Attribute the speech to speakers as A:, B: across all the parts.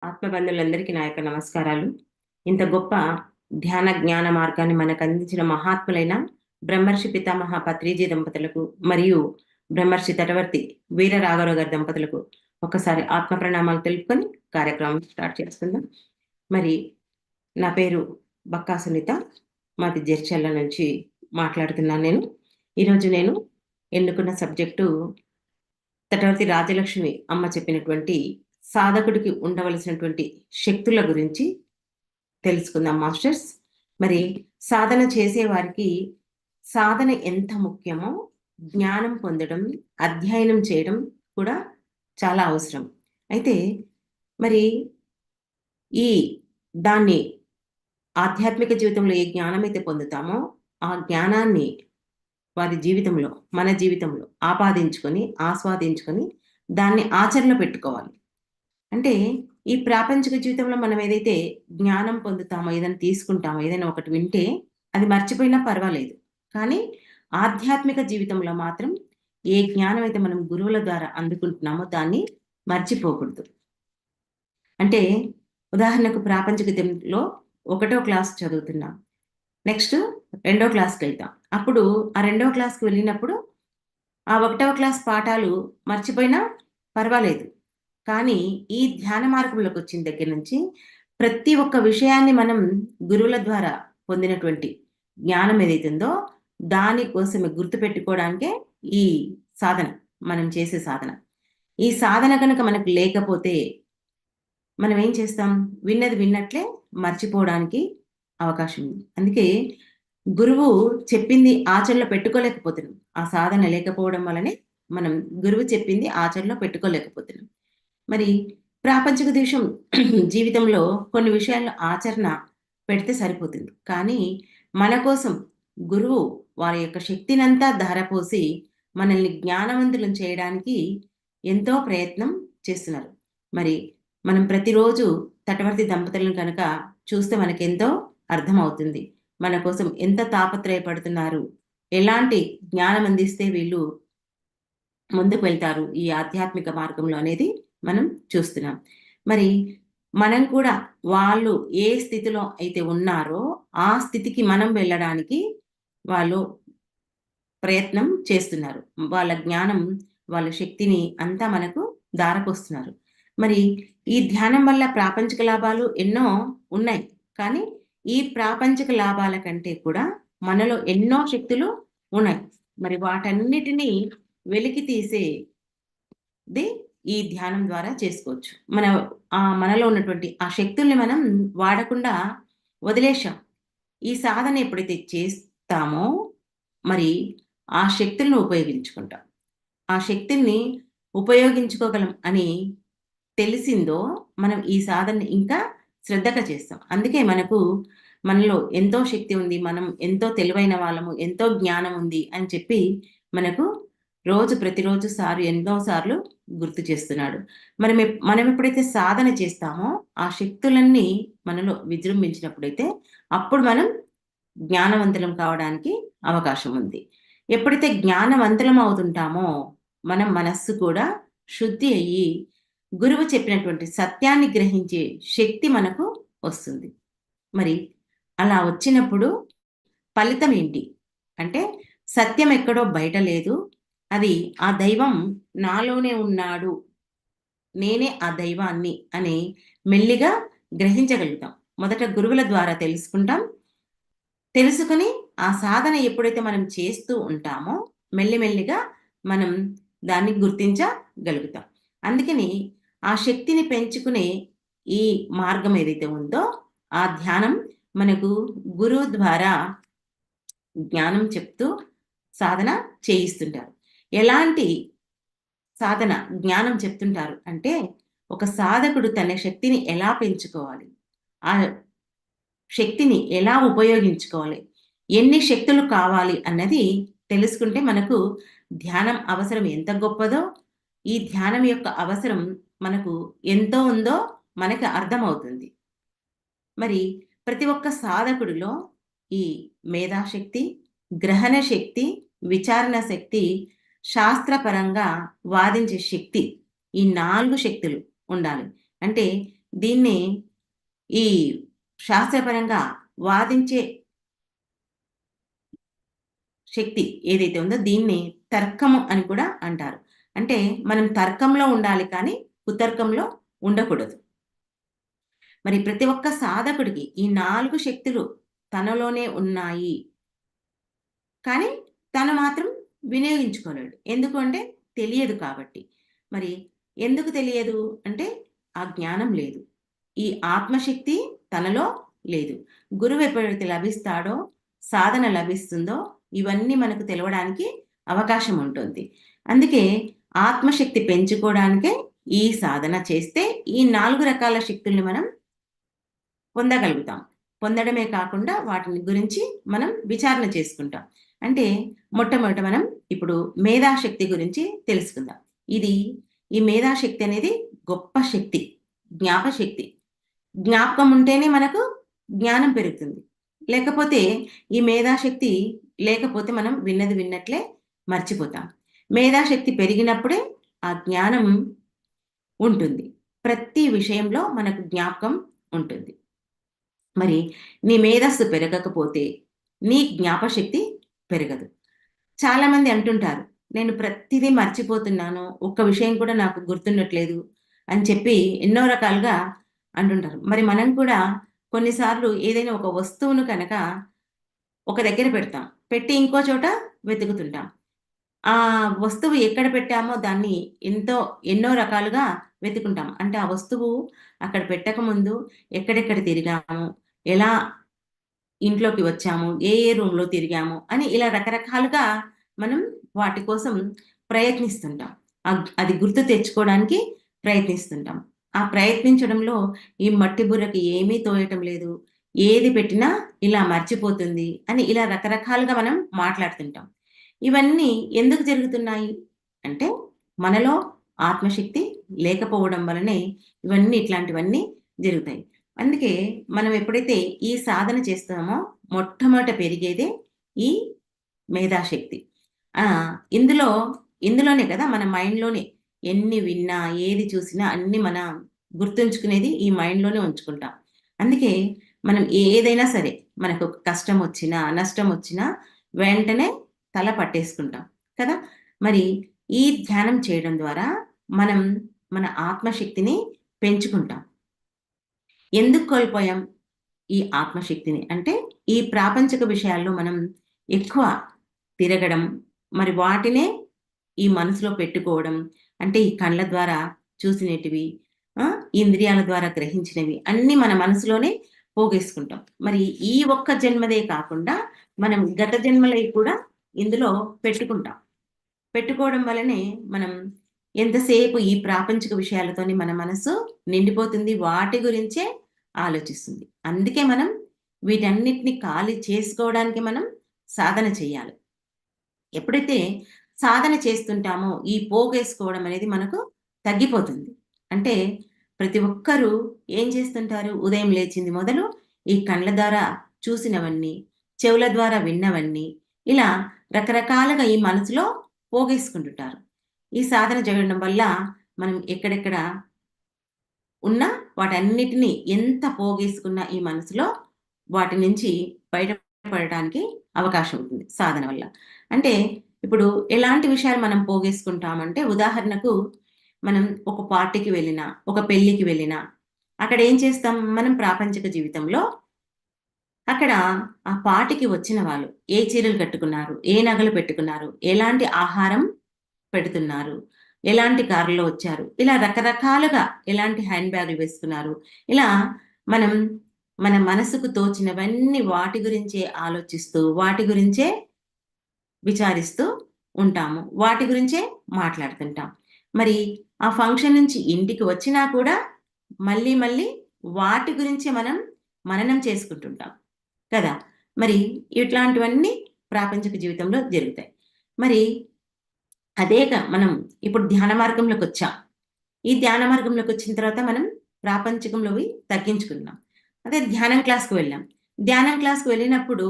A: ఆత్మబంధువులందరికీ నా యొక్క నమస్కారాలు. ఇంత గొప్ప ధ్యాన జ్ఞాన మార్గాన్ని మనకు అందించిన మహాత్ములైన బ్రహ్మర్షి పితామహ పత్రిజీ దంపతులకు మరియు బ్రహ్మర్షి తటవర్తి వీర రాఘవరావు గారి దంపతులకు ఒకసారి ఆత్మ ప్రణామాలు తెలుపుకొని కార్యక్రమం స్టార్ట్ చేస్తున్నాం. మరి నా పేరు బక్కా సునీత, మాది జడ్చర్ల నుంచి మాట్లాడుతున్నాను. ఈరోజు నేను ఎన్నుకున్న సబ్జెక్టు తటవర్తి రాజలక్ష్మి అమ్మ చెప్పినటువంటి సాధకుడికి ఉండవలసినటువంటి శక్తుల గురించి తెలుసుకుందాం మాస్టర్స్. మరి సాధన చేసే వారికి సాధన ఎంత ముఖ్యమో జ్ఞానం పొందడం, అధ్యయనం చేయడం కూడా చాలా అవసరం. అయితే మరి ఈ దాన్ని ఆధ్యాత్మిక జీవితంలో ఏ జ్ఞానం అయితే పొందుతామో ఆ జ్ఞానాన్ని వారి జీవితంలో, మన జీవితంలో ఆస్వాదించుకొని దాన్ని ఆచరణ పెట్టుకోవాలి. అంటే ఈ ప్రాపంచిక జీవితంలో మనం ఏదైతే జ్ఞానం పొందుతామో, ఏదైనా తీసుకుంటామో, ఏదైనా ఒకటి వింటే అది మర్చిపోయినా పర్వాలేదు. కానీ ఆధ్యాత్మిక జీవితంలో మాత్రం ఏ జ్ఞానం అయితే మనం గురువుల ద్వారా అందుకుంటున్నామో దాన్ని మర్చిపోకూడదు. అంటే ఉదాహరణకు ప్రాపంచిక జీవితంలో 1వ క్లాస్ చదువుతున్నాం, నెక్స్ట్ 2వ క్లాస్కి వెళ్తాం. అప్పుడు ఆ 2వ క్లాస్కి వెళ్ళినప్పుడు ఆ 1వ క్లాస్ పాఠాలు మర్చిపోయినా పర్వాలేదు. కానీ ఈ ధ్యాన మార్గంలోకి వచ్చిన దగ్గర నుంచి ప్రతి ఒక్క విషయాన్ని మనం గురువుల ద్వారా పొందినటువంటి జ్ఞానం ఏదైతుందో దానికోసమే గుర్తుపెట్టుకోవడానికే ఈ సాధన, మనం చేసే సాధన. ఈ సాధన కనుక మనకు లేకపోతే మనం ఏం చేస్తాం? విన్నది విన్నట్లే మర్చిపోవడానికి అవకాశం ఉంది. అందుకే గురువు చెప్పింది ఆచరణలో పెట్టుకోలేకపోతున్నాం. ఆ సాధన లేకపోవడం వల్లనే మనం గురువు చెప్పింది ఆచరణలో పెట్టుకోలేకపోతున్నాం. మరి ప్రాపంచిక దేశం జీవితంలో కొన్ని విషయాల్లో ఆచరణ పెడితే సరిపోతుంది. కానీ మన కోసం గురువు వారి యొక్క శక్తినంతా ధారపోసి మనల్ని జ్ఞానవంతులను చేయడానికి ఎంతో ప్రయత్నం చేస్తున్నారు. మరి మనం ప్రతిరోజు తటవర్తి దంపతులను కనుక చూస్తే మనకెంతో అర్థమవుతుంది. మన కోసం ఎంత తాపత్రయపడుతున్నారు, ఎలాంటి జ్ఞానం అందిస్తే వీళ్ళు ముందుకు వెళ్తారు ఈ ఆధ్యాత్మిక మార్గంలో అనేది మనం చూస్తున్నాం. మరి మనం కూడా వాళ్ళు ఏ స్థితిలో అయితే ఉన్నారో ఆ స్థితికి మనం వెళ్ళడానికి వాళ్ళు ప్రయత్నం చేస్తున్నారు. వాళ్ళ జ్ఞానం, వాళ్ళ శక్తిని అంతా మనకు ధారపోస్తున్నారు. మరి ఈ ధ్యానం వల్ల ప్రాపంచిక లాభాలు ఎన్నో ఉన్నాయి. కానీ ఈ ప్రాపంచిక లాభాల కంటే కూడా మనలో ఎన్నో శక్తులు ఉన్నాయి. మరి వాటన్నిటినీ వెలికి తీసేది ఈ ధ్యానం ద్వారా చేసుకోవచ్చు. మనలో ఉన్నటువంటి ఆ శక్తుల్ని మనం వాడకుండా వదిలేశాం. ఈ సాధన ఎప్పుడైతే చేస్తామో మరి ఆ శక్తులను ఉపయోగించుకుంటాం. ఆ శక్తుల్ని ఉపయోగించుకోగలం అని తెలిసిందో మనం ఈ సాధనని ఇంకా శ్రద్ధగా చేస్తాం. అందుకే మనలో ఎంతో శక్తి ఉంది, మనం ఎంతో తెలివైన వాళ్ళము, ఎంతో జ్ఞానం ఉంది అని చెప్పి మనకు ప్రతిరోజు ఎన్నో సార్లు గుర్తు చేస్తున్నాడు. మనం ఎప్పుడైతే సాధన చేస్తామో ఆ శక్తులన్నీ మనలో విజృంభించినప్పుడైతే అప్పుడు మనం జ్ఞానవంతులం కావడానికి అవకాశం ఉంది. ఎప్పుడైతే జ్ఞానవంతులం అవుతుంటామో మన మనస్సు కూడా శుద్ధి అయ్యి గురువు చెప్పినటువంటి సత్యాన్ని గ్రహించే శక్తి మనకు వస్తుంది. మరి అలా వచ్చినప్పుడు ఫలితం ఏంటి అంటే, సత్యం ఎక్కడో బయట లేదు, అది ఆ దైవం నాలోనే ఉన్నాడు, నేనే ఆ దైవాన్ని అని మెల్లిగా గ్రహించగలుగుతాం. మొదట గురువుల ద్వారా తెలుసుకుని ఆ సాధన ఎప్పుడైతే మనం చేస్తూ ఉంటామో మెల్లిమెల్లిగా మనం దాన్ని గుర్తించగలుగుతాం. అందుకని ఆ శక్తిని పెంచుకునే ఈ మార్గం ఏదైతే ఉందో ఆ ధ్యానం మనకు గురువు ద్వారా జ్ఞానం చెప్తూ సాధన చేయిస్తుంటారు. ఎలాంటి సాధన జ్ఞానం చెప్తుంటారు అంటే, ఒక సాధకుడు తన శక్తిని ఎలా పెంచుకోవాలి, ఆ శక్తిని ఎలా ఉపయోగించుకోవాలి, ఎన్ని శక్తులు కావాలి అన్నది తెలుసుకుంటే మనకు ధ్యానం అవసరం ఎంత గొప్పదో, ఈ ధ్యానం యొక్క అవసరం మనకు ఎంతో ఉందో మనకు అర్థమవుతుంది. మరి ప్రతి ఒక్క సాధకుడిలో ఈ మేధాశక్తి, గ్రహణ శక్తి, విచారణ శక్తి, శాస్త్రపరంగా వాదించే శక్తి, ఈ 4 శక్తులు ఉండాలి. అంటే దీన్ని ఈ శాస్త్రపరంగా వాదించే శక్తి ఏదైతే ఉందో దీన్ని తర్కము అని కూడా అంటారు. అంటే మనం తర్కంలో ఉండాలి కానీ కుతర్కంలో ఉండకూడదు. మరి ప్రతి ఒక్క సాధకుడికి ఈ 4 శక్తులు తనలోనే ఉన్నాయి. కానీ తను మాత్రం వినియోగించుకోలేడు. ఎందుకు అంటే తెలియదు కాబట్టి. మరి ఎందుకు తెలియదు అంటే ఆ జ్ఞానం లేదు. ఈ ఆత్మశక్తి తనలో లేదు. గురువు ఎప్పుడైతే లభిస్తాడో, సాధన లభిస్తుందో ఇవన్నీ మనకు తెలవడానికి అవకాశం ఉంటుంది. అందుకే ఆత్మశక్తి పెంచుకోవడానికే ఈ సాధన చేస్తే ఈ 4 రకాల శక్తుల్ని మనం పొందగలుగుతాం. పొందడమే కాకుండా వాటిని గురించి మనం విచారణ చేసుకుంటాం. అంటే మొట్టమొదట మనం ఇప్పుడు మేధాశక్తి గురించి తెలుసుకుందాం. ఈ మేధాశక్తి అనేది గొప్ప శక్తి. జ్ఞాపశక్తి. జ్ఞాపకం ఉంటేనే మనకు జ్ఞానం పెరుగుతుంది. లేకపోతే ఈ మేధాశక్తి లేకపోతే మనం విన్నది విన్నట్లే మర్చిపోతాం. మేధాశక్తి పెరిగినప్పుడే ఆ జ్ఞానం ఉంటుంది. ప్రతి విషయంలో మనకు జ్ఞాపకం ఉంటుంది. మరి నీ మేధస్సు పెరగకపోతే నీ జ్ఞాపశక్తి పెరగదు. చాలామంది అంటుంటారు, నేను ప్రతిదీ మర్చిపోతున్నాను. ఒక్క విషయం కూడా నాకు గుర్తుండట్లేదు అని చెప్పి ఎన్నో రకాలుగా అంటుంటారు. మరి మనం కూడా కొన్నిసార్లు ఏదైనా ఒక వస్తువును కనుక ఒక దగ్గర పెడతాం. పెట్టి ఇంకో చోట వెతుకుతుంటాం. ఆ వస్తువు ఎక్కడ పెట్టామో దాన్ని ఎన్నో రకాలుగా వెతుకుంటాం. అంటే ఆ వస్తువు అక్కడ పెట్టకముందు ఎక్కడెక్కడ తిరిగాము, ఎలా ఇంట్లోకి వచ్చాము, ఏ రూమ్‌లో తిరిగాము అని ఇలా రకరకాలుగా మనం వాటి కోసం ప్రయత్నిస్తుంటాం. అది గుర్తు తెచ్చుకోవడానికి ప్రయత్నిస్తుంటాం. ఆ ప్రయత్నించడంలో ఈ మట్టి బుర్రకి ఏమీ తోయటం లేదు. ఏది పెట్టినా ఇలా మర్చిపోతుంది అని ఇలా రకరకాలుగా మనం మాట్లాడుతుంటాం. ఇవన్నీ ఎందుకు జరుగుతున్నాయి అంటే మనలో ఆత్మశక్తి లేకపోవడం వలనే ఇట్లాంటివన్నీ జరుగుతాయి. అందుకే మనం ఎప్పుడైతే ఈ సాధన చేస్తామో మొట్టమొదట పెరిగేదే ఈ మేధాశక్తి. ఇందులో ఇందులోనే కదా మన మైండ్‌లోనే ఎన్ని విన్నా, ఏది చూసినా అన్నీ మనం గుర్తుంచుకునేది ఈ మైండ్‌లోనే ఉంచుకుంటాం. అందుకే మనం ఏదైనా సరే మనకు కష్టమొచ్చినా, నష్టమొచ్చినా వెంటనే తల పట్టేసుకుంటాం కదా! మరి ఈ ధ్యానం చేయడం ద్వారా మనం మన ఆత్మశక్తిని పెంచుకుంటాం. ఎందుకు కోల్పోయాం ఈ ఆత్మశక్తిని? అంటే ఈ ప్రాపంచిక విషయాల్లో మనం ఎక్కువ తిరగడం, మరి వాటినే ఈ మనసులో పెట్టుకోవడం, అంటే ఈ కళ్ళ ద్వారా చూసినేటివి, ఇంద్రియాల ద్వారా గ్రహించినవి అన్నీ మన మనసులోనే పోగేసుకుంటాం. మరి ఈ ఒక్క జన్మదే కాకుండా మనం గత జన్మలయి కూడా ఇందులో పెట్టుకుంటాం. పెట్టుకోవడం వల్లనే మనం ఎంతసేపు ఈ ప్రాపంచిక విషయాలతోని మన మనసు నిండిపోతుంది. వాటి గురించే ఆలోచిస్తుంది. అందుకే మనం వీటన్నిటిని ఖాళీ చేసుకోవడానికి మనం సాధన చేయాలి. ఎప్పుడైతే సాధన చేస్తుంటామో ఈ పోగేసుకోవడం అనేది మనకు తగ్గిపోతుంది. అంటే ప్రతి ఒక్కరూ ఏం చేస్తుంటారు? ఉదయం లేచింది మొదలు ఈ కళ్ళ ద్వారా చూసినవన్నీ, చెవుల ద్వారా విన్నవన్నీ ఇలా రకరకాలుగా ఈ మనసులో పోగేసుకుంటుంటారు. ఈ సాధన చేయడం వల్ల మనం ఎక్కడెక్కడ ఉన్నా వాటన్నిటిని ఎంత పోగేసుకున్నా ఈ మనసులో వాటి నుంచి బయటపడడానికి అవకాశం ఉంటుంది సాధన వల్ల. అంటే ఇప్పుడు ఎలాంటి విషయాలు మనం పోగేసుకుంటామంటే ఉదాహరణకు మనం ఒక పార్టీకి వెళ్ళినా, ఒక పెళ్ళికి వెళ్ళినా అక్కడ ఏం చేస్తాం? మనం ప్రాపంచిక జీవితంలో అక్కడ ఆ పార్టీకి వచ్చిన వాళ్ళు ఏ చీరలు కట్టుకున్నారు? ఏ నగలు పెట్టుకున్నారు? ఎలాంటి ఆహారం పెడుతున్నారు? ఎలాంటి కారులో వచ్చారు? ఇలా రకరకాలుగా ఎలాంటి హ్యాండ్ బ్యాగులు వేసుకున్నారు? ఇలా మనం మన మనసుకు తోచినవన్నీ వాటి గురించే ఆలోచిస్తూ, వాటి గురించే విచారిస్తూ ఉంటాము. వాటి గురించే మాట్లాడుతుంటాం. మరి ఆ ఫంక్షన్ నుంచి ఇంటికి వచ్చినా కూడా మళ్ళీ మళ్ళీ వాటి గురించే మనం మననం చేసుకుంటుంటాం కదా! మరి ఇట్లాంటివన్నీ ప్రాపంచిక జీవితంలో జరుగుతాయి. మరి మనం ఇప్పుడు ధ్యాన మార్గంలోకొచ్చాం. ఈ ధ్యాన మార్గంలోకొచ్చిన తర్వాత మనం ప్రాపంచికంలోవి తగ్గించుకున్నాం. అదే ధ్యానం క్లాస్‌కి వెళ్ళాం. ధ్యానం క్లాస్‌కి వెళ్ళినప్పుడు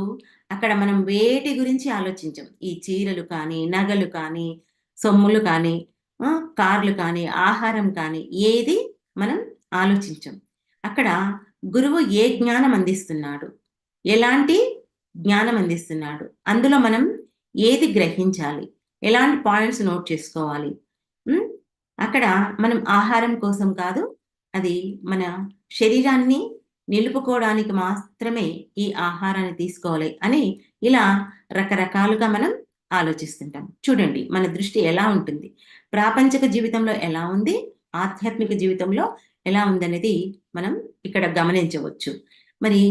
A: అక్కడ మనం వేటి గురించి ఆలోచించం. ఈ చీరలు కానీ, నగలు కానీ, సొమ్ములు కానీ, కార్లు కానీ, ఆహారం కానీ ఏది మనం ఆలోచించం. అక్కడ గురువు ఏ జ్ఞానం అందిస్తున్నాడు, ఎలాంటి జ్ఞానం అందిస్తున్నాడు, అందులో మనం ఏది గ్రహించాలి, ఎలాంటి పాయింట్స్ నోట్ చేసుకోవాలి. అక్కడ మనం ఆహారం కోసం కాదు, అది మన శరీరాన్ని నిలుపుకోవడానికి మాత్రమే ఈ ఆహారాన్ని తీసుకోవాలి అని ఇలా రకరకాలుగా మనం ఆలోచిస్తుంటాం. చూడండి మన దృష్టి ఎలా ఉంటుంది, ప్రాపంచిక జీవితంలో ఎలా ఉంది, ఆధ్యాత్మిక జీవితంలో ఎలా ఉందనేది మనం ఇక్కడ గమనించవచ్చు. మరి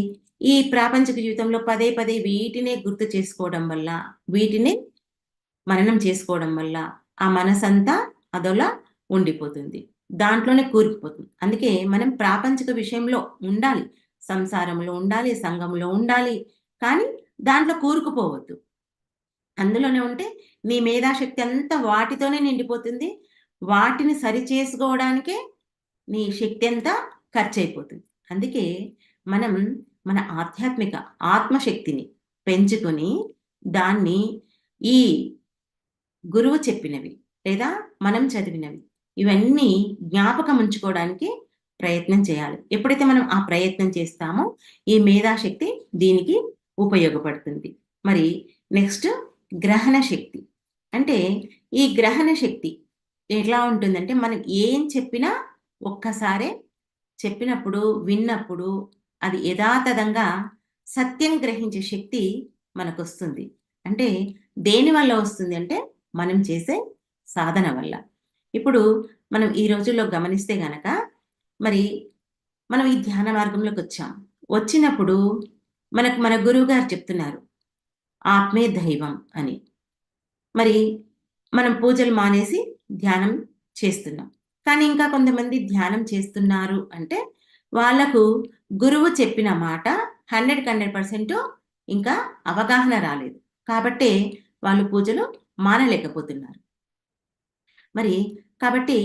A: ఈ ప్రాపంచిక జీవితంలో పదే పదే వీటినే గుర్తు చేసుకోవడం వల్ల, వీటిని మననం చేసుకోవడం వల్ల ఆ మనసంతా అదోలా ఉండిపోతుంది, దాంట్లోనే కూరుకుపోతుంది. అందుకే మనం ప్రాపంచిక విషయంలో ఉండాలి, సంసారంలో ఉండాలి, సంఘంలో ఉండాలి, కానీ దాంట్లో కూరుకుపోవద్దు. అందులోనే ఉంటే నీ మేధాశక్తి అంతా వాటితోనే నిండిపోతుంది. వాటిని సరిచేసుకోవడానికే నీ శక్తి అంతా ఖర్చయిపోతుంది. అందుకే మనం మన ఆధ్యాత్మిక ఆత్మశక్తిని పెంచుకొని దాన్ని ఈ గురువు చెప్పినవి లేదా మనం చదివినవి ఇవన్నీ జ్ఞాపకం ఉంచుకోవడానికి ప్రయత్నం చేయాలి. ఎప్పుడైతే మనం ఆ ప్రయత్నం చేస్తామో ఈ మేధాశక్తి దీనికి ఉపయోగపడుతుంది. మరి నెక్స్ట్ గ్రహణ శక్తి. అంటే ఈ గ్రహణ శక్తి ఎట్లా ఉంటుందంటే మనం ఏం చెప్పినా ఒక్కసారే చెప్పినప్పుడు, విన్నప్పుడు అది యథాతథంగా సత్యం గ్రహించే శక్తి మనకొస్తుంది. అంటే దేని వల్ల వస్తుంది అంటే మనం చేసే సాధన వల్ల. ఇప్పుడు మనం ఈ రోజుల్లో గమనిస్తే గనక మరి మనం ఈ ధ్యాన మార్గంలోకొచ్చాం. వచ్చినప్పుడు మనకు మన గురువుగారు చెప్తున్నారు ఆత్మే దైవం అని. మరి మనం పూజలు మానేసి ధ్యానం చేస్తున్నాం. కానీ ఇంకా కొంతమంది ధ్యానం చేస్తున్నారు అంటే వాళ్ళకు గురువు చెప్పిన మాట 100% ఇంకా అవగాహన రాలేదు. కాబట్టే వాళ్ళు పూజలు మానలేకపోతున్నారు. మరి కాబట్టి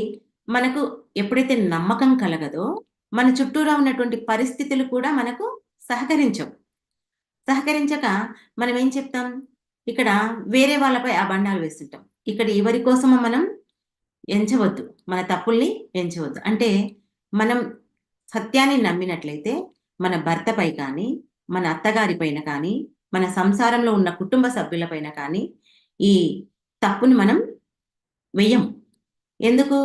A: మనకు ఎప్పుడైతే నమ్మకం కలగదో మన చుట్టూరా ఉన్నటువంటి పరిస్థితులు కూడా మనకు సహకరించవు. సహకరించక మనం ఏం చెప్తాం, ఇక్కడ వేరే వాళ్ళపై అబండాలు వేస్తుంటాం. ఇక్కడ ఎవరి కోసమో మనం ఎంచవద్దు, మన తప్పుల్ని ఎంచవద్దు. అంటే మనం సత్యాన్ని నమ్మినట్లయితే మన భర్తపై కానీ, మన అత్తగారిపైన కానీ, మన సంసారంలో ఉన్న కుటుంబ సభ్యులపైన కానీ ఈ తప్పుని మనం వెయ్యం. ఎందుకు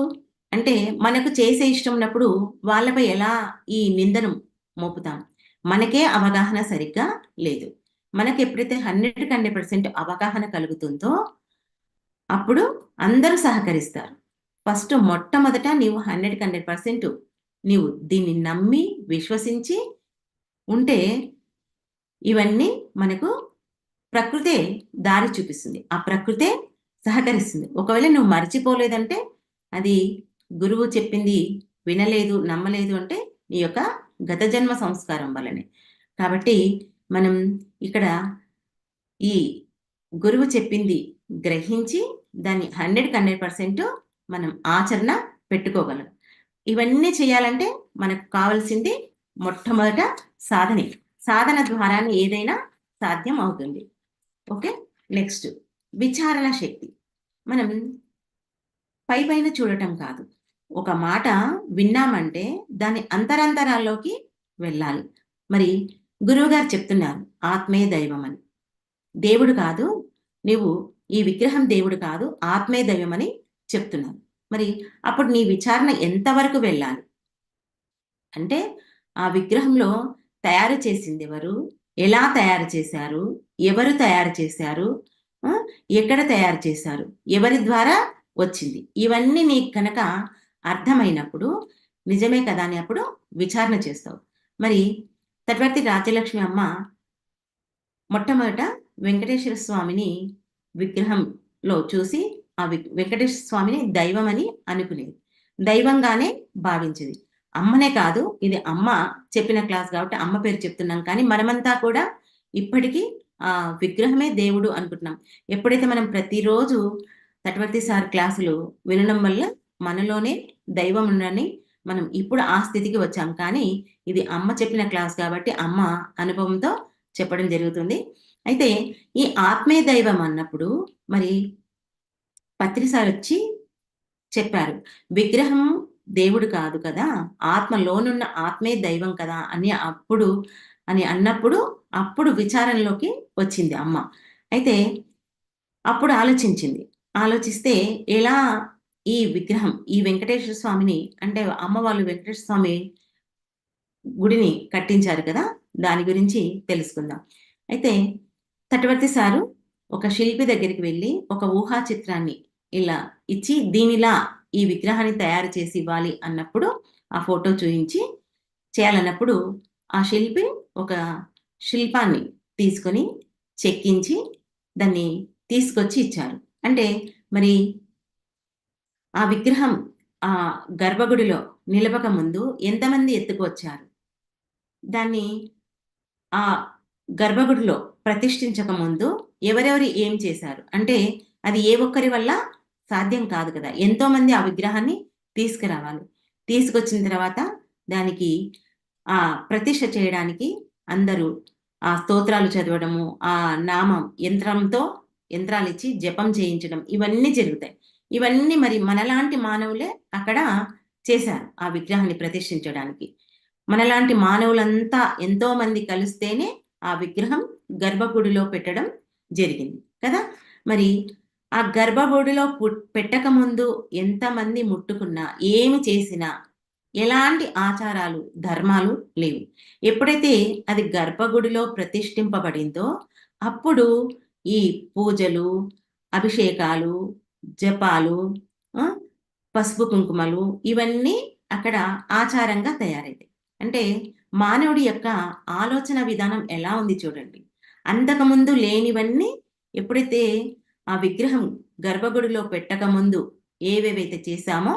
A: అంటే మనకు చేసే ఇష్టం ఉన్నప్పుడు వాళ్ళపై ఎలా ఈ నిందను మోపుతాం. మనకే అవగాహన సరిగ్గా లేదు. మనకి ఎప్పుడైతే 100% అవగాహన కలుగుతుందో అప్పుడు అందరూ సహకరిస్తారు. ఫస్ట్ మొట్టమొదట నీవు 100% నీవు దీన్ని నమ్మి విశ్వసించి ఉంటే ఇవన్నీ మనకు ప్రకృతే దారి చూపిస్తుంది. ఆ ప్రకృతే సహకరిస్తుంది. ఒకవేళ నువ్వు మర్చిపోలేదంటే అది గురువు చెప్పింది వినలేదు, నమ్మలేదు అంటే నీ యొక్క గత జన్మ సంస్కారం వల్లనే. కాబట్టి మనం ఇక్కడ ఈ గురువు చెప్పింది గ్రహించి దాన్ని 100% మనం ఆచరణ పెట్టుకోగలం. ఇవన్నీ చేయాలంటే మనకు కావాల్సింది మొట్టమొదట సాధనే. సాధన ద్వారానే ఏదైనా సాధ్యం అవుతుంది. ఓకే. నెక్స్ట్ విచారణ శక్తి. మనం పైపైన చూడటం కాదు. ఒక మాట విన్నామంటే దాని అంతరంతరాల్లోకి వెళ్ళాలి. మరి గురువుగారు చెప్తున్నారు ఆత్మే దైవం అని. దేవుడు కాదు, నీవు ఈ విగ్రహం దేవుడు కాదు, ఆత్మే దైవం అని చెప్తున్నారు. మరి అప్పుడు నీ విచారణ ఎంతవరకు వెళ్ళాలి అంటే ఆ విగ్రహంలో తయారు చేసిందెవరు, ఎలా తయారు చేశారు, ఎవరు తయారు చేశారు, ఎక్కడ తయారు చేశారు, ఎవరి ద్వారా వచ్చింది, ఇవన్నీ నీకు కనుక అర్థమైనప్పుడు నిజమే కదా అని అప్పుడు విచారణ చేస్తావు. మరి తటవర్తి రాజ్యలక్ష్మి అమ్మ మొట్టమొదట వెంకటేశ్వర స్వామిని విగ్రహంలో చూసి ఆ వెంకటేశ్వర స్వామిని దైవం అని అనుకునేది, దైవంగానే భావించేది. అమ్మనే కాదు, ఇది అమ్మ చెప్పిన క్లాస్ కాబట్టి అమ్మ పేరు చెప్తున్నాం, కానీ మనమంతా కూడా ఇప్పటికీ ఆ విగ్రహమే దేవుడు అనుకుంటున్నాం. ఎప్పుడైతే మనం ప్రతిరోజు తటవర్తి సార్ క్లాసులు వినడం వల్ల మనలోనే దైవం ఉందని మనం ఇప్పుడు ఆ స్థితికి వచ్చాం. కానీ ఇది అమ్మ చెప్పిన క్లాస్ కాబట్టి అమ్మ అనుభవంతో చెప్పడం జరుగుతుంది. అయితే ఈ ఆత్మే దైవం అన్నప్పుడు మరి పత్రి సార్ వచ్చి చెప్పారు, విగ్రహం దేవుడు కాదు కదా, ఆత్మలోనున్న ఆత్మే దైవం కదా అని అన్నప్పుడు అప్పుడు విచారణలోకి వచ్చింది అమ్మ. అయితే అప్పుడు ఆలోచించింది. ఆలోచిస్తే ఎలా ఈ విగ్రహం, ఈ వెంకటేశ్వర స్వామిని, అంటే అమ్మ వాళ్ళు వెంకటేశ్వర స్వామి గుడిని కట్టించారు కదా, దాని గురించి తెలుసుకుందాం. అయితే తటవర్తి సారు ఒక శిల్పి దగ్గరికి వెళ్ళి ఒక ఊహా చిత్రాన్ని ఇలా ఇచ్చి, దీనిలా ఈ విగ్రహాన్ని తయారు చేసి ఇవ్వాలి అన్నప్పుడు, ఆ ఫోటో చూయించి చేయాలన్నప్పుడు ఆ శిల్పి ఒక శిల్పాన్ని తీసుకొని చెక్కించి దాన్ని తీసుకొచ్చి ఇచ్చారు. అంటే మరి ఆ విగ్రహం ఆ గర్భగుడిలో నిలవక ముందు ఎంతమంది ఎత్తుకొచ్చారు? దాన్ని ఆ గర్భగుడిలో ప్రతిష్ఠించక ముందు ఎవరెవరు ఏం చేశారు? అంటే అది ఏ ఒక్కరి వల్ల సాధ్యం కాదు కదా, ఎంతోమంది ఆ విగ్రహాన్ని తీసుకురావాలి. తీసుకొచ్చిన తర్వాత దానికి ప్రతిష్ఠ చేయడానికి అందరూ ఆ స్తోత్రాలు చదవడము, ఆ నామం యంత్రాలిచ్చి జపం చేయించడం, ఇవన్నీ జరుగుతాయి. ఇవన్నీ మరి మనలాంటి మానవులే అక్కడ చేశారు ఆ విగ్రహాన్ని ప్రతిష్ఠించడానికి. మనలాంటి మానవులంతా ఎంతోమంది కలిస్తేనే ఆ విగ్రహం గర్భగుడిలో పెట్టడం జరిగింది కదా. మరి ఆ గర్భగుడిలో పెట్టకముందు ఎంతమంది ముట్టుకున్నా, ఏమి చేసినా ఎలాంటి ఆచారాలు, ధర్మాలు లేవు. ఎప్పుడైతే అది గర్భగుడిలో ప్రతిష్ఠింపబడిందో అప్పుడు ఈ పూజలు, అభిషేకాలు, జపాలు, ఆ! పసుపు కుంకుమలు ఇవన్నీ అక్కడ ఆచారంగా తయారైతాయి. అంటే మానవుడి యొక్క ఆలోచన విధానం ఎలా ఉంది చూడండి. అంతకుముందు లేనివన్నీ ఎప్పుడైతే ఆ విగ్రహం గర్భగుడిలో పెట్టకముందు ఏవేవైతే చేశామో,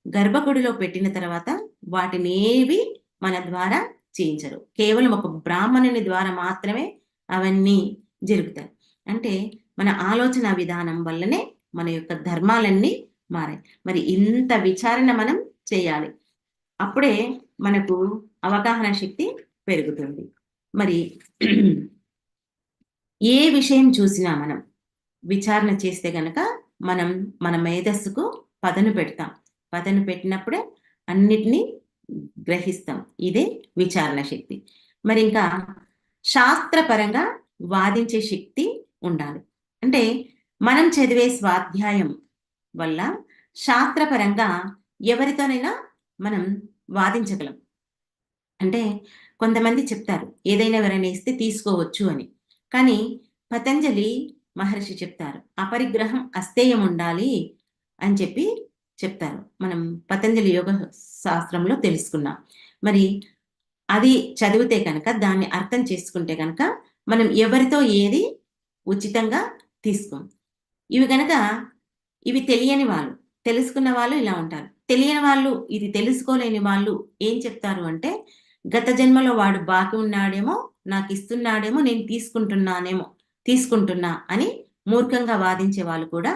A: గర్భగుడిలో పెట్టిన తర్వాత వాటినేవి మన ద్వారా చేయించరు. కేవలం ఒక బ్రాహ్మణుని ద్వారా మాత్రమే అవన్నీ జరుగుతాయి. అంటే మన ఆలోచన విధానం వల్లనే మన యొక్క ధర్మాలన్నీ మారాయి. మరి ఇంత విచారణ మనం చేయాలి. అప్పుడే మనకు అవగాహన శక్తి పెరుగుతుంది. మరి ఏ విషయం చూసినా మనం విచారణ చేస్తే గనక మనం మన మేధస్సుకు పదును పెడతాం. పదును పెట్టినప్పుడే అన్నిటినీ గ్రహిస్తాం. ఇదే విచారణ శక్తి. మరి ఇంకా శాస్త్రపరంగా వాదించే శక్తి ఉండాలి. అంటే మనం చదివే స్వాధ్యాయం వల్ల శాస్త్రపరంగా ఎవరితోనైనా మనం వాదించగలం. అంటే కొంతమంది చెప్తారు ఏదైనా ఎవరైనా ఇస్తే తీసుకోవచ్చు అని. కానీ పతంజలి మహర్షి చెప్తారు అపరిగ్రహం అస్థేయం ఉండాలి అని చెప్పి చెప్తారు. మనం పతంజలి యోగ శాస్త్రంలో తెలుసుకున్నాం. మరి అది చదివితే కనుక, దాన్ని అర్థం చేసుకుంటే కనుక మనం ఎవరితో ఏది ఉచితంగా తీసుకోం. ఇవి గనక ఇవి తెలియని వాళ్ళు, తెలుసుకున్న వాళ్ళు ఇలా ఉంటారు. తెలియని వాళ్ళు, ఇది తెలుసుకోలేని వాళ్ళు ఏం చెప్తారు అంటే, గత జన్మలో వాడు బాకీ ఉన్నాడేమో, నాకిస్తున్నాడేమో, నేను తీసుకుంటున్నా అని మూర్ఖంగా వాదించే వాళ్ళు కూడా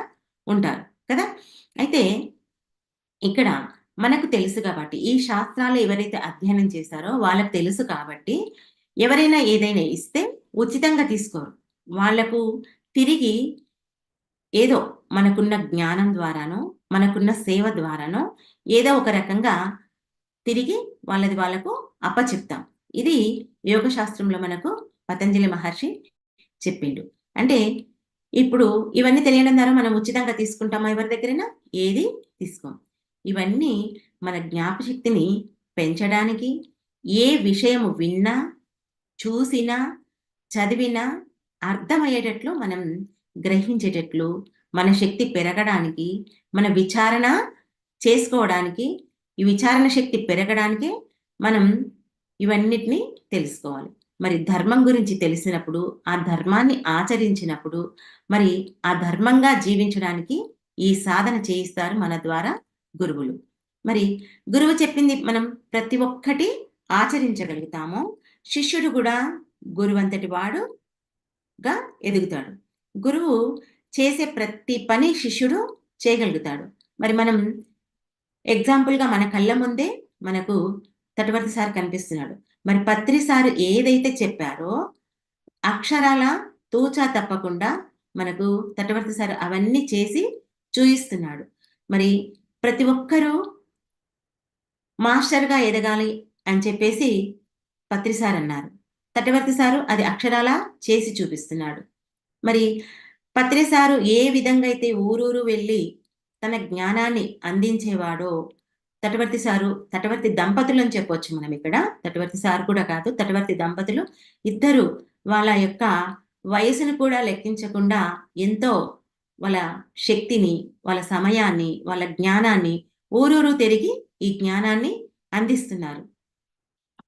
A: ఉంటారు కదా. అయితే ఇక్కడ మనకు తెలుసు కాబట్టి, ఈ శాస్త్రాలు ఎవరైతే అధ్యయనం చేశారో వాళ్ళకి తెలుసు కాబట్టి, ఎవరైనా ఏదైనా ఇస్తే ఉచితంగా తీసుకోరు. వాళ్ళకు తిరిగి ఏదో మనకున్న జ్ఞానం ద్వారానో, మనకున్న సేవ ద్వారానో ఏదో ఒక రకంగా తిరిగి వాళ్ళకు అప్పచెప్తాం. ఇది యోగ శాస్త్రంలో మనకు పతంజలి మహర్షి చెప్పిండు. అంటే ఇప్పుడు ఇవన్నీ తెలియడం ద్వారా మనం ఉచితంగా తీసుకుంటామా ఎవరి దగ్గరైనా? ఏది తీసుకోం. ఇవన్నీ మన జ్ఞాపశక్తిని పెంచడానికి, ఏ విషయము విన్నా, చూసినా, చదివినా అర్థమయ్యేటట్లు మనం గ్రహించేటట్లు, మన శక్తి పెరగడానికి, మన విచారణ చేసుకోవడానికి, ఈ విచారణ శక్తి పెరగడానికే మనం ఇవన్నిటిని తెలుసుకోవాలి. మరి ధర్మం గురించి తెలిసినప్పుడు, ఆ ధర్మాన్ని ఆచరించినప్పుడు, మరి ఆ ధర్మంగా జీవించడానికి ఈ సాధన చేయిస్తారు మన ద్వారా గురువులు. మరి గురువు చెప్పింది మనం ప్రతి ఒక్కటి ఆచరించగలుగుతాము. శిష్యుడు కూడా గురువంతటి వాడుగా ఎదుగుతాడు. గురువు చేసే ప్రతి పని శిష్యుడు చేయగలుగుతాడు. మరి మనం ఎగ్జాంపుల్‌గా మన కళ్ళ ముందే మనకు తటవర్తి సార్ కనిపిస్తున్నాడు. మరి పత్రి సార్ ఏదైతే చెప్పారో అక్షరాల తూచా తప్పకుండా మనకు తటవర్తి సార్ అవన్నీ చేసి చూయిస్తున్నాడు. మరి ప్రతి ఒక్కరూ మాస్టర్‌గా ఎదగాలి అని చెప్పేసి పత్రి సార్ అన్నారు. తటవర్తి సారు అది అక్షరాలా చేసి చూపిస్తున్నాడు. మరి పత్రి సారు ఏ విధంగా అయితే ఊరూరు వెళ్ళి తన జ్ఞానాన్ని అందించేవాడో, తటవర్తి సారు, తటవర్తి దంపతులని చెప్పొచ్చు మనమిక్కడ. తటవర్తి సారు కూడా కాదు. తటవర్తి దంపతులు ఇద్దరు వాళ్ళ యొక్క వయసును కూడా లెక్కించకుండా ఎంతో వాళ్ళ శక్తిని, వాళ్ళ సమయాన్ని, వాళ్ళ జ్ఞానాన్ని ఊరూరు తిరిగి ఈ జ్ఞానాన్ని అందిస్తున్నారు.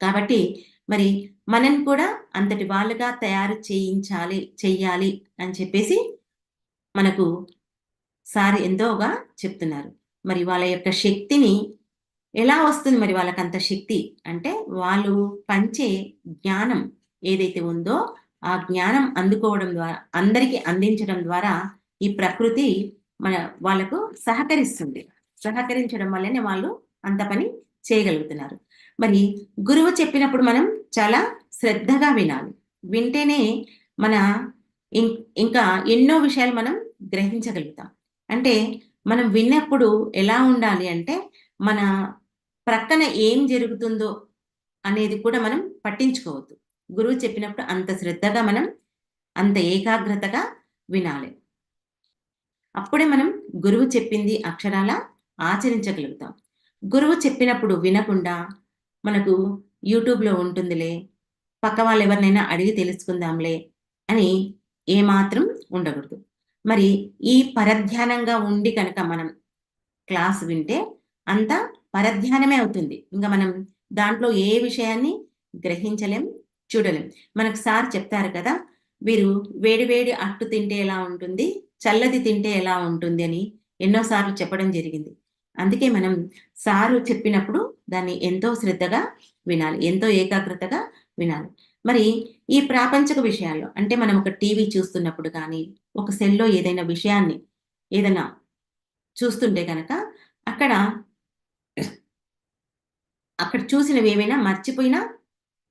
A: కాబట్టి మరి మనని కూడా అంతటి వాళ్ళుగా తయారు చెయ్యాలి అని చెప్పేసి మనకు సార్ ఎంతోగా చెప్తున్నారు. మరి వాళ్ళ యొక్క శక్తిని ఎలా వస్తుంది మరి వాళ్ళకంత శక్తి? అంటే వాళ్ళు పంచే జ్ఞానం ఏదైతే ఉందో, ఆ జ్ఞానం అందుకోవడం ద్వారా అందరికి అందించడం ద్వారా ఈ ప్రకృతి మన వాళ్ళకు సహకరిస్తుంది. సహకరించడం వల్లనే వాళ్ళు అంత పని చేయగలుగుతున్నారు. మరి గురువు చెప్పినప్పుడు మనం చాలా శ్రద్ధగా వినాలి. వింటేనే మన ఇం ఇంకా ఎన్నో విషయాలు మనం గ్రహించగలుగుతాం. అంటే మనం విన్నప్పుడు ఎలా ఉండాలి అంటే, మన ప్రక్కన ఏం జరుగుతుందో అనేది కూడా మనం పట్టించుకోవద్దు. గురువు చెప్పినప్పుడు అంత శ్రద్ధగా మనం, అంత ఏకాగ్రతగా వినాలి. అప్పుడే మనం గురువు చెప్పింది అక్షరాల ఆచరించగలుగుతాం. గురువు చెప్పినప్పుడు వినకుండా, మనకు యూట్యూబ్‌లో ఉంటుందిలే, పక్క వాళ్ళెవరినైనా అడిగి తెలుసుకుందాంలే అని ఏమాత్రం ఉండకూడదు. మరి ఈ పరధ్యానంగా ఉండి కనుక మనం క్లాస్ వింటే అంతా పరధ్యానమే అవుతుంది. ఇంక మనం దాంట్లో ఏ విషయాన్ని గ్రహించలేం, చూడలేం. మనకు సార్ చెప్తారు కదా! "మీరు వేడి వేడి అట్టు తింటే ఎలా ఉంటుంది, చల్లది తింటే ఎలా ఉంటుంది" అని ఎన్నో సార్లు చెప్పడం జరిగింది. అందుకే మనం సారు చెప్పినప్పుడు దాన్ని ఎంతో శ్రద్ధగా వినాలి. ఎంతో ఏకాగ్రతగా వినాలి. మరి ఈ ప్రాపంచిక విషయాల్లో అంటే మనం ఒక టీవీ చూస్తున్నప్పుడు కానీ, ఒక సెల్‌లో ఏదైనా విషయాన్ని ఏదైనా చూస్తుంటే గనక అక్కడ, అక్కడ చూసినవేమైనా మర్చిపోయినా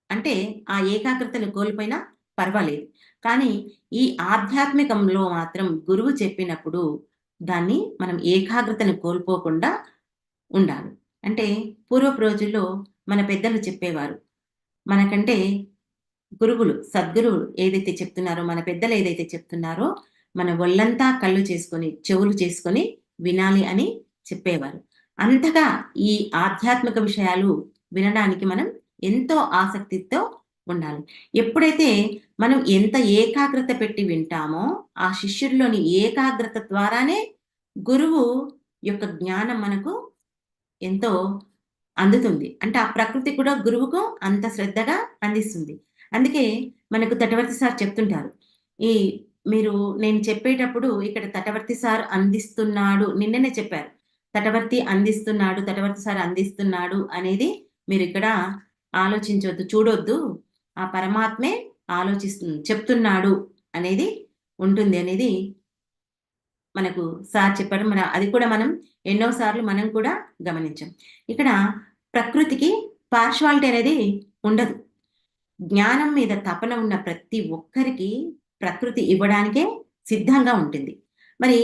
A: అంటే ఆ ఏకాగ్రతను కోల్పోయినా పర్వాలేదు. కానీ ఈ ఆధ్యాత్మికంలో మాత్రం గురువు చెప్పినప్పుడు దాన్ని మనం ఏకాగ్రతను కోల్పోకుండా ఉండాలి. అంటే పూర్వపు రోజుల్లో మన పెద్దలు చెప్పేవారు. మనకంటే గురువులు, సద్గురువులు ఏదైతే చెప్తున్నారో, మన పెద్దలు ఏదైతే చెప్తున్నారో, మన ఒళ్ళంతా కళ్ళు చేసుకొని, చెవులు చేసుకొని వినాలి అని చెప్పేవారు. అంతగా ఈ ఆధ్యాత్మిక విషయాలు వినడానికి మనం ఎంతో ఆసక్తితో ఉండాలి. ఎప్పుడైతే మనం ఎంత ఏకాగ్రత పెట్టి వింటామో, ఆ శిష్యుడిలోని ఏకాగ్రత ద్వారానే గురువు యొక్క జ్ఞానం మనకు ఎంతో అందుతుంది. అంటే ఆ ప్రకృతి కూడా గురువుకు అంత శ్రద్ధగా అందిస్తుంది. అందుకే మనకు తటవర్తి సార్ చెప్తుంటారు. ఈ మీరు నేను చెప్పేటప్పుడు ఇక్కడ తటవర్తి సార్ అందిస్తున్నాడు నిన్ననే చెప్పారు. తటవర్తి అందిస్తున్నాడు, తటవర్తి సార్ అందిస్తున్నాడు అనేది మీరిక్కడ ఆలోచించొద్దు, చూడొద్దు. ఆ పరమాత్మే చెప్తున్నాడు అనేది ఉంటుంది అనేది మనకు సార్ చెప్పారు. అది కూడా మనం ఎన్నో సార్లు మనం కూడా గమనించాం. ఇక్కడ ప్రకృతికి పార్షియాలిటీ అనేది ఉండదు. జ్ఞానం మీద తపన ఉన్న ప్రతి ఒక్కరికి ప్రకృతి ఇవ్వడానికే సిద్ధంగా ఉంటుంది. మరి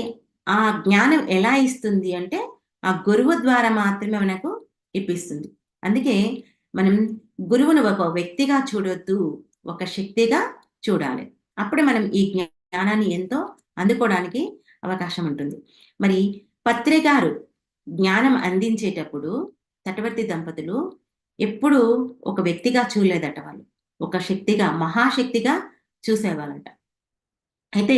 A: ఆ జ్ఞానం ఎలా ఇస్తుంది అంటే, ఆ గురువు ద్వారా మాత్రమే మనకు ఇప్పిస్తుంది. అందుకే మనం గురువును ఒక వ్యక్తిగా చూడొద్దు, ఒక శక్తిగా చూడాలి. అప్పుడే మనం ఈ జ్ఞానాన్ని ఎంతో అందుకోవడానికి అవకాశం ఉంటుంది. మరి పత్రి గారు జ్ఞానం అందించేటప్పుడు తటవర్తి దంపతులు ఎప్పుడూ ఒక వ్యక్తిగా చూడలేదట వాళ్ళు. ఒక శక్తిగా, మహాశక్తిగా చూసేవాళ్ళట. అయితే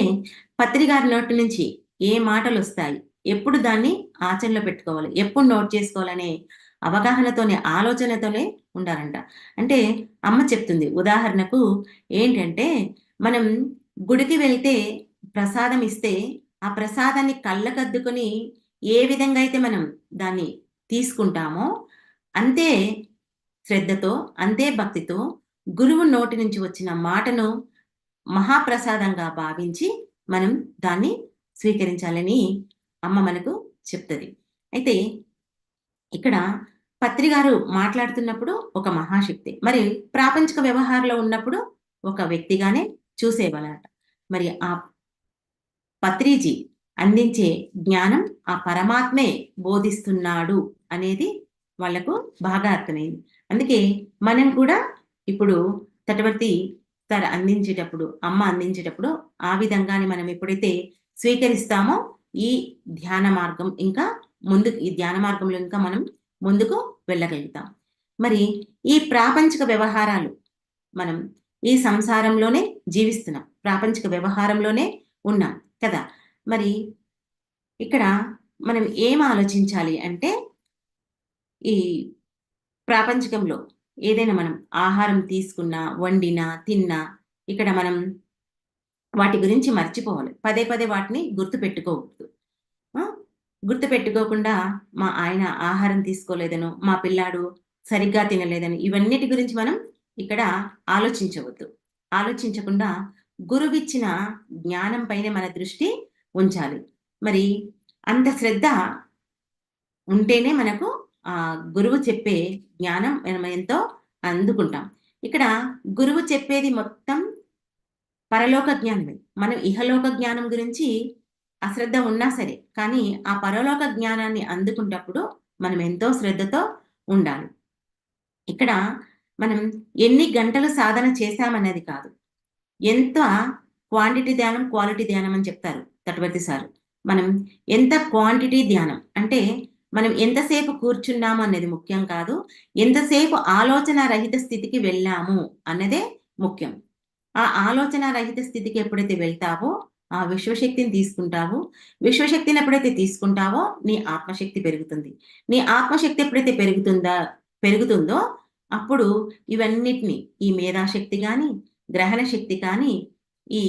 A: పత్రి గారి నోటి నుంచి ఏ మాటలొస్తాయి? ఎప్పుడు దాన్ని ఆచరణలో పెట్టుకోవాలి? ఎప్పుడు నోట్ చేసుకోవాలనే అవగాహనతోనే, ఆలోచనతోనే ఉండాలంట. అంటే అమ్మ చెప్తుంది. ఉదాహరణకు ఏంటంటే, మనం గుడికి వెళ్తే ప్రసాదం ఇస్తే, ఆ ప్రసాదాన్ని కళ్ళకద్దుకొని ఏ విధంగా అయితే మనం దాన్ని తీసుకుంటామో, అంతే శ్రద్ధతో, అంతే భక్తితో గురువు నోటి నుంచి వచ్చిన మాటను మహాప్రసాదంగా భావించి మనం దాన్ని స్వీకరించాలని అమ్మ మనకు చెప్తది. అయితే ఇక్కడ పత్రి గారు మాట్లాడుతున్నప్పుడు ఒక మహాశక్తి. మరి ప్రాపంచిక వ్యవహారంలో ఉన్నప్పుడు ఒక వ్యక్తిగానే చూసేవాళ్ళట. మరి ఆ పత్రిజీ అందించే జ్ఞానం ఆ పరమాత్మే బోధిస్తున్నాడు అనేది వాళ్లకు బాగా అర్థమైంది. అందుకే మనం కూడా ఇప్పుడు తటవర్తి సార్ అందించేటప్పుడు, అమ్మ అందించేటప్పుడు ఆ విధంగానే మనం ఎప్పుడైతే స్వీకరిస్తామో ఈ ధ్యాన మార్గం ఇంకా ఈ ధ్యాన మార్గంలో ఇంకా మనం ముందుకు వెళ్ళగలుగుతాం. మరి ఈ ప్రాపంచిక వ్యవహారాలు మనం ఈ సంసారంలోనే జీవిస్తున్నాం. ప్రాపంచిక వ్యవహారంలోనే ఉన్నాం కదా! మరి ఇక్కడ మనం ఏం ఆలోచించాలి అంటే ఈ ప్రాపంచికంలో ఏదైనా మనం ఆహారం తీసుకున్నా, వండినా, తిన్నా ఇక్కడ మనం వాటి గురించి మర్చిపోవాలి. పదే పదే వాటిని గుర్తుపెట్టుకోవద్దు. ఆ! గుర్తుపెట్టుకోకుండా మా ఆయన ఆహారం తీసుకోలేదనో, మా పిల్లాడు సరిగ్గా తినలేదని ఇవన్నిటి గురించి మనం ఇక్కడ ఆలోచించవద్దు. ఆలోచించకుండా గురువిచ్చిన జ్ఞానం పైనే మన దృష్టి ఉంచాలి. మరి అంత శ్రద్ధ ఉంటేనే మనకు గురువు చెప్పే జ్ఞానం మనం ఎంతో అందుకుంటాం. ఇక్కడ గురువు చెప్పేది మొత్తం పరలోక జ్ఞానమే. మనం ఇహలోక జ్ఞానం గురించి అశ్రద్ధ ఉన్నా సరే, కానీ ఆ పరలోక జ్ఞానాన్ని అందుకునేటప్పుడు మనం ఎంతో శ్రద్ధతో ఉండాలి. ఇక్కడ మనం ఎన్ని గంటలు సాధన చేశామన్నది కాదు. ఎంత క్వాంటిటీ ధ్యానం, క్వాలిటీ ధ్యానం అని చెప్తారు తటవర్తి సారు. మనం ఎంత క్వాంటిటీ ధ్యానం అంటే మనం ఎంతసేపు కూర్చున్నాము అనేది ముఖ్యం కాదు. ఎంతసేపు ఆలోచన రహిత స్థితికి వెళ్ళాము అన్నదే ముఖ్యం. ఆ ఆలోచన రహిత స్థితికి ఎప్పుడైతే వెళ్తావో ఆ విశ్వశక్తిని తీసుకుంటావో, విశ్వశక్తిని ఎప్పుడైతే తీసుకుంటావో నీ ఆత్మశక్తి పెరుగుతుంది. నీ ఆత్మశక్తి ఎప్పుడైతే పెరుగుతుందో అప్పుడు ఇవన్నిటిని ఈ మేధాశక్తి గాని, గ్రహణ శక్తి కానీ, ఈ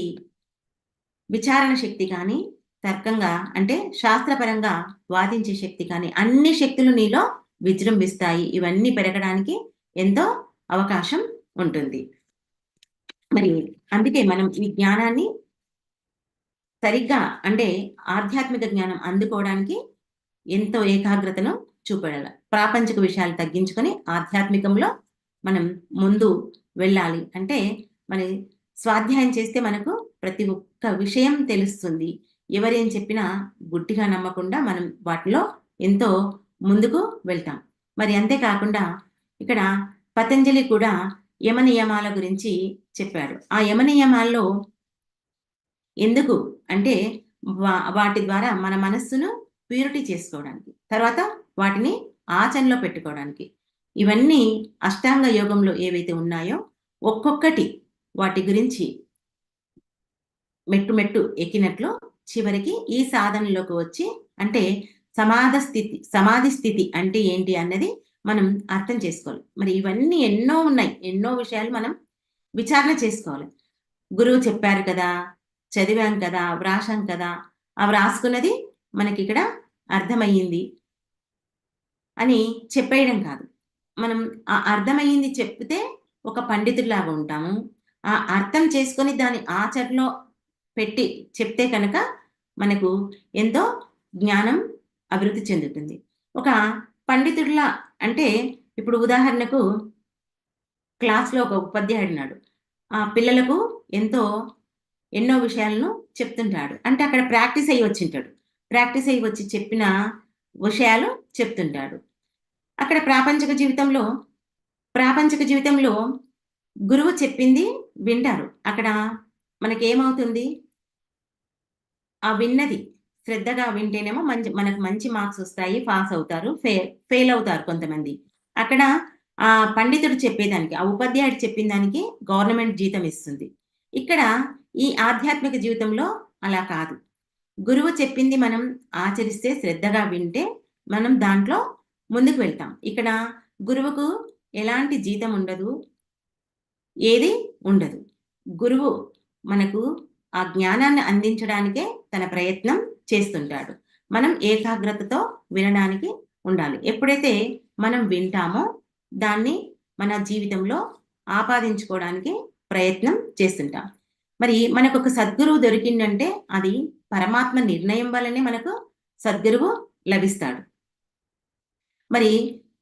A: విచారణ శక్తి కానీ, తర్కంగా అంటే శాస్త్రపరంగా వాదించే శక్తి కానీ అన్ని శక్తులు నీలో విజృంభిస్తాయి. ఇవన్నీ పెరగడానికి ఎంతో అవకాశం ఉంటుంది. మరి అందుకే మనం ఈ జ్ఞానాన్ని సరిగ్గా అంటే ఆధ్యాత్మిక జ్ఞానం అందుకోవడానికి ఎంతో ఏకాగ్రతను చూపెడాలి. ప్రాపంచిక విషయాలు తగ్గించుకొని ఆధ్యాత్మికంలో మనం ముందు వెళ్ళాలి. అంటే మరి స్వాధ్యాయం చేస్తే మనకు ప్రతి ఒక్క విషయం తెలుస్తుంది. ఎవరేం చెప్పినా గుడ్డిగా నమ్మకుండా మనం వాటిలో ఎంతో ముందుకు వెళ్తాం. మరి అంతేకాకుండా ఇక్కడ పతంజలి కూడా యమ నియమాల గురించి చెప్పాడు. ఆ యమ నియమాల్లో ఎందుకు అంటే వాటి ద్వారా మన మనస్సును ప్యూరిటీ చేసుకోవడానికి, తర్వాత వాటిని ఆచరణలో పెట్టుకోవడానికి. ఇవన్నీ అష్టాంగ యోగంలో ఏవైతే ఉన్నాయో ఒక్కొక్కటి వాటి గురించి మెట్టు మెట్టు ఎక్కినట్లు చివరికి ఈ సాధనలోకి వచ్చి అంటే సమాధి స్థితి అంటే ఏంటి అన్నది మనం అర్థం చేసుకోవాలి. మరి ఇవన్నీ ఎన్నో ఉన్నాయి. ఎన్నో విషయాలు మనం విచారణ చేసుకోవాలి. గురువు చెప్పారు కదా, చదివాం కదా, వ్రాసాం కదా, ఆ వ్రాసుకున్నది మనకిక్కడ అర్థమయ్యింది అని చెప్పేయడం కాదు. మనం ఆ అర్థమయ్యింది చెప్తే ఒక పండితుడిలాగా ఉంటాము. ఆ అర్థం చేసుకొని దాన్ని ఆచరణలో పెట్టి చెప్తే కనుక మనకు ఎంతో జ్ఞానం అభివృద్ధి చెందుతుంది. ఒక పండితుడిలా అంటే ఇప్పుడు ఉదాహరణకు క్లాస్‌లో ఒక ఉపాధ్యాయుడున్నాడు. ఆ పిల్లలకు ఎన్నో విషయాలను చెప్తుంటాడు. అంటే అక్కడ ప్రాక్టీస్ అయ్యి వచ్చింటాడు. ప్రాక్టీస్ అయ్యి వచ్చి చెప్పిన విషయాలు చెప్తుంటాడు. అక్కడ ప్రాపంచిక జీవితంలో గురువు చెప్పింది వింటారు. అక్కడ మనకేమవుతుంది? ఆ విన్నది శ్రద్ధగా వింటేనేమో మనకు మంచి మార్క్స్ వస్తాయి. పాస్ అవుతారు. ఫెయిల్ అవుతారు కొంతమంది. అక్కడ ఆ పండితుడు చెప్పేదానికి, ఆ ఉపాధ్యాయుడు చెప్పిన దానికి గవర్నమెంట్ జీతం ఇస్తుంది. ఇక్కడ ఈ ఆధ్యాత్మిక జీవితంలో అలా కాదు. గురువు చెప్పింది మనం ఆచరిస్తే, శ్రద్ధగా వింటే మనం దాంట్లో ముందుకు వెళ్తాం. ఇక్కడ గురువుకు ఎలాంటి జీతం ఉండదు. ఏది ఉండదు. గురువు మనకు ఆ జ్ఞానాన్ని అందించడానికే తన ప్రయత్నం చేస్తుంటాడు. మనం ఏకాగ్రతతో వినడానికి ఉండాలి. ఎప్పుడైతే మనం వింటామో దాన్ని మన జీవితంలో ఆపాదించుకోవడానికి ప్రయత్నం చేస్తుంటాం. మరి మనకొక సద్గురువు దొరికిందంటే అది పరమాత్మ నిర్ణయం వల్లనే మనకు సద్గురువు లభిస్తాడు. మరి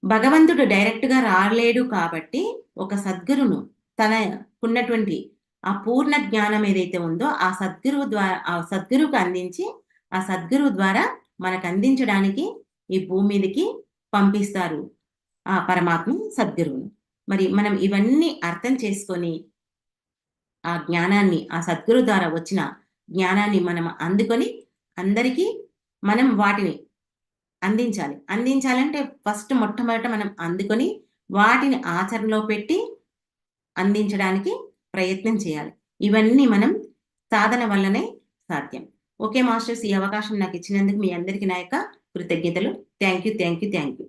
A: భగవంతుడు డైరెక్ట్‌గా రాలేడు కాబట్టి ఒక సద్గురువును తనకున్నటువంటి ఆ పూర్ణ జ్ఞానం ఏదైతే ఉందో ఆ సద్గురువుకి అందించి, ఆ సద్గురువు ద్వారా మనకు అందించడానికి ఈ భూమి మీదకి పంపిస్తారు. ఆ పరమాత్మ సద్గురువును. మరి మనం ఇవన్నీ అర్థం చేసుకొని ఆ జ్ఞానాన్ని, ఆ సద్గురు ద్వారా వచ్చిన జ్ఞానాన్ని మనం అందుకొని అందరికీ మనం వాటిని అందించాలి. అందించాలంటే ఫస్ట్ మొట్టమొదట మనం అందుకొని వాటిని ఆచరణలో పెట్టి అందించడానికి ప్రయత్నం చేయాలి. ఇవన్నీ మనం సాధన వల్లనే సాధ్యం. ఓకే మాస్టర్స్, ఈ అవకాశం నాకిచ్చినందుకు మీ అందరికీ నా యొక్క కృతజ్ఞతలు. Thank you. Thank you. Thank you.